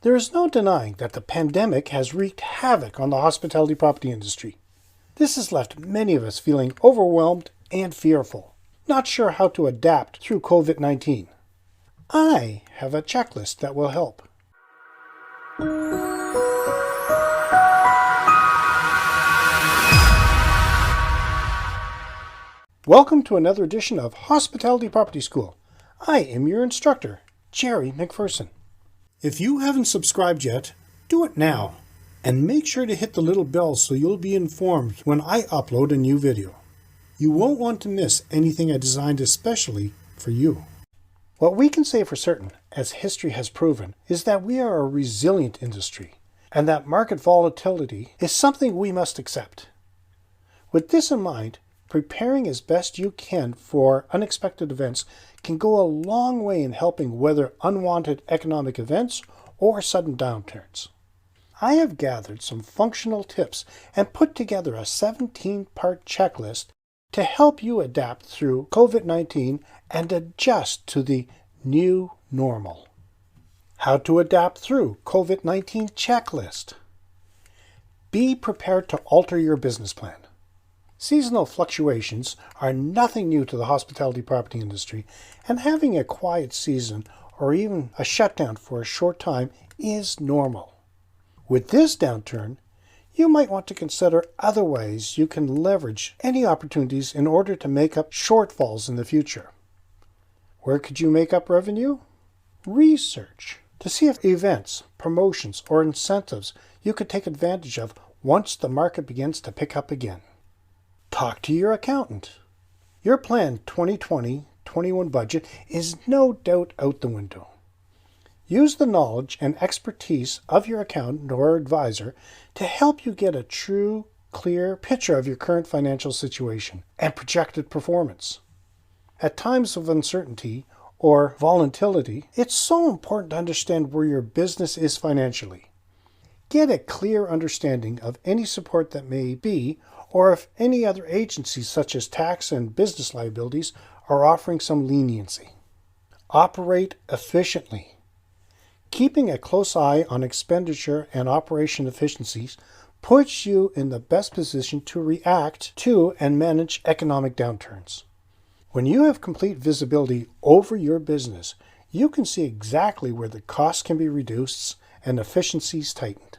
There is no denying that the pandemic has wreaked havoc on the hospitality property industry. This has left many of us feeling overwhelmed and fearful, not sure how to adapt through COVID-19. I have a checklist that will help. Welcome to another edition of Hospitality Property School. I am your instructor, Jerry McPherson. If you haven't subscribed yet, do it now. And make sure to hit the little bell so you'll be informed when I upload a new video. You won't want to miss anything I designed especially for you. What we can say for certain, as history has proven, is that we are a resilient industry, and that market volatility is something we must accept. With this in mind, preparing as best you can for unexpected events can go a long way in helping weather unwanted economic events or sudden downturns. I have gathered some functional tips and put together a 17-part checklist to help you adapt through COVID-19 and adjust to the new normal. How to adapt through COVID-19 checklist. Be prepared to alter your business plan. Seasonal fluctuations are nothing new to the hospitality property industry, and having a quiet season or even a shutdown for a short time is normal. With this downturn, you might want to consider other ways you can leverage any opportunities in order to make up shortfalls in the future. Where could you make up revenue? Research to see if events, promotions, or incentives you could take advantage of once the market begins to pick up again. Talk to your accountant. Your planned 2020-21 budget is no doubt out the window. Use the knowledge and expertise of your accountant or advisor to help you get a true, clear picture of your current financial situation and projected performance. At times of uncertainty or volatility, it's so important to understand where your business is financially. Get a clear understanding of any support that may be, or if any other agencies such as tax and business liabilities are offering some leniency. Operate efficiently. Keeping a close eye on expenditure and operation efficiencies puts you in the best position to react to and manage economic downturns. When you have complete visibility over your business, you can see exactly where the costs can be reduced and efficiencies tightened.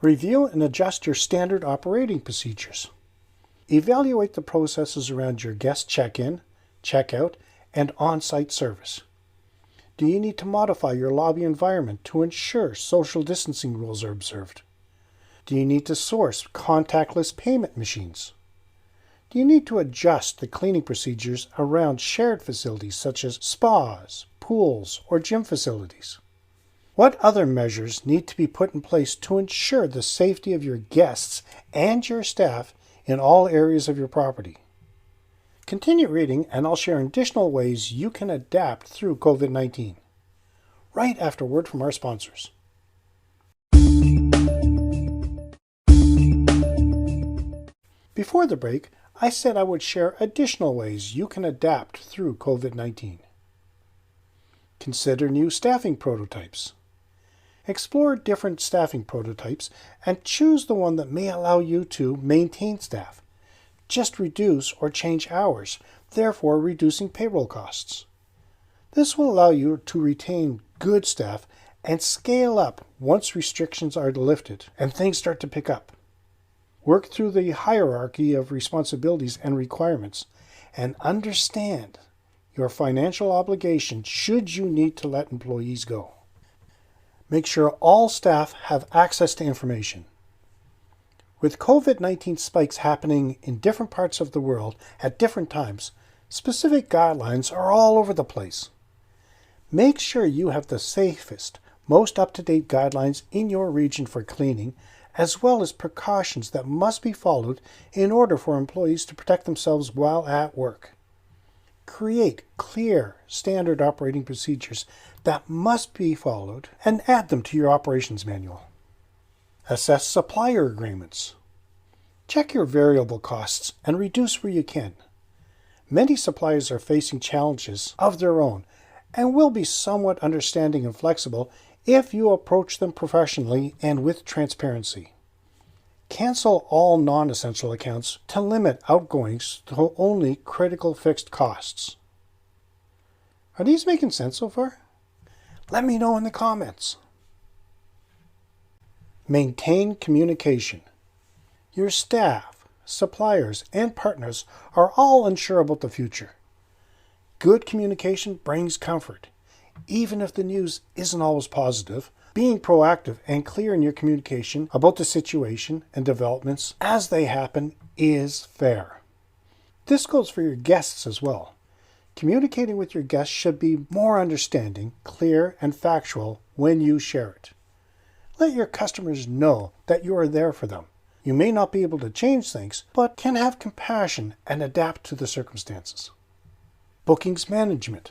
Review and adjust your standard operating procedures. Evaluate the processes around your guest check-in, check-out, and on-site service. Do you need to modify your lobby environment to ensure social distancing rules are observed? Do you need to source contactless payment machines? Do you need to adjust the cleaning procedures around shared facilities such as spas, pools, or gym facilities? What other measures need to be put in place to ensure the safety of your guests and your staff in all areas of your property? Continue reading, and I'll share additional ways you can adapt through COVID-19. Right after word from our sponsors. Before the break, I said I would share additional ways you can adapt through COVID-19. Consider new staffing prototypes. Explore different staffing prototypes and choose the one that may allow you to maintain staff. Just reduce or change hours, therefore reducing payroll costs. This will allow you to retain good staff and scale up once restrictions are lifted and things start to pick up. Work through the hierarchy of responsibilities and requirements and understand your financial obligation should you need to let employees go. Make sure all staff have access to information. With COVID-19 spikes happening in different parts of the world at different times, specific guidelines are all over the place. Make sure you have the safest, most up-to-date guidelines in your region for cleaning, as well as precautions that must be followed in order for employees to protect themselves while at work. Create clear, standard operating procedures that must be followed and add them to your operations manual. Assess supplier agreements. Check your variable costs and reduce where you can. Many suppliers are facing challenges of their own and will be somewhat understanding and flexible if you approach them professionally and with transparency. Cancel all non-essential accounts to limit outgoings to only critical fixed costs. Are these making sense so far? Let me know in the comments. Maintain communication. Your staff, suppliers, and partners are all unsure about the future. Good communication brings comfort. Even if the news isn't always positive, being proactive and clear in your communication about the situation and developments as they happen is fair. This goes for your guests as well. Communicating with your guests should be more understanding, clear, and factual when you share it. Let your customers know that you are there for them. You may not be able to change things, but can have compassion and adapt to the circumstances. Bookings management.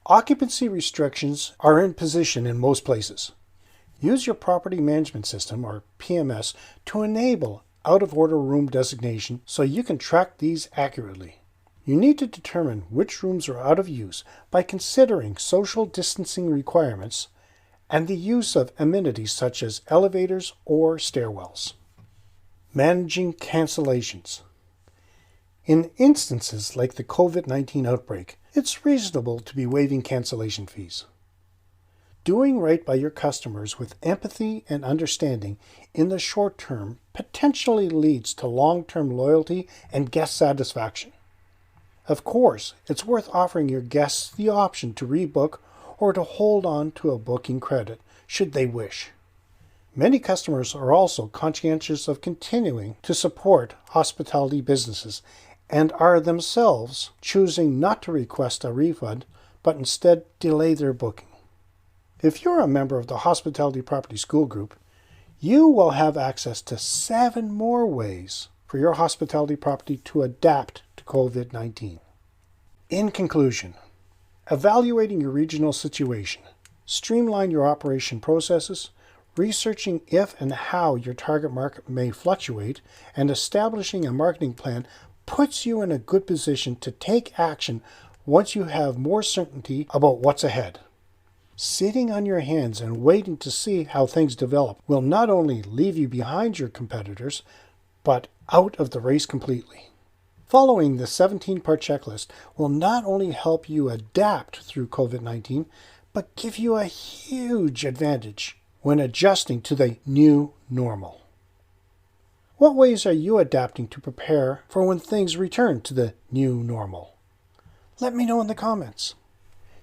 Occupancy restrictions are in position in most places. Use your property management system, or PMS, to enable out-of-order room designation so you can track these accurately. You need to determine which rooms are out of use by considering social distancing requirements and the use of amenities such as elevators or stairwells. Managing cancellations. In instances like the COVID-19 outbreak, it's reasonable to be waiving cancellation fees. Doing right by your customers with empathy and understanding in the short term potentially leads to long-term loyalty and guest satisfaction. Of course, it's worth offering your guests the option to rebook or to hold on to a booking credit should they wish. Many customers are also conscientious of continuing to support hospitality businesses and are themselves choosing not to request a refund, but instead delay their booking. If you're a member of the Hospitality Property School Group, you will have access to 7 more ways for your hospitality property to adapt to COVID-19. In conclusion, evaluating your regional situation, streamline your operation processes, researching if and how your target market may fluctuate, and establishing a marketing plan puts you in a good position to take action once you have more certainty about what's ahead. Sitting on your hands and waiting to see how things develop will not only leave you behind your competitors, but out of the race completely. Following the 17-part checklist will not only help you adapt through COVID-19, but give you a huge advantage when adjusting to the new normal. What ways are you adapting to prepare for when things return to the new normal? Let me know in the comments.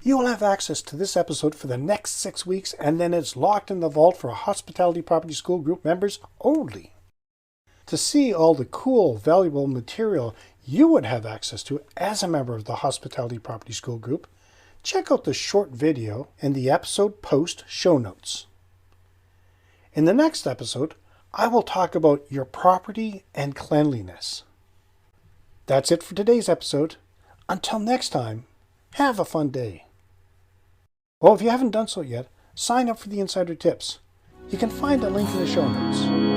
You will have access to this episode for the next 6 weeks, and then it's locked in the vault for Hospitality Property School Group members only. To see all the cool, valuable material you would have access to as a member of the Hospitality Property School Group, check out the short video in the episode post show notes. In the next episode, I will talk about your property and cleanliness. That's it for today's episode. Until next time, have a fun day. Well, if you haven't done so yet, sign up for the Insider Tips. You can find a link in the show notes.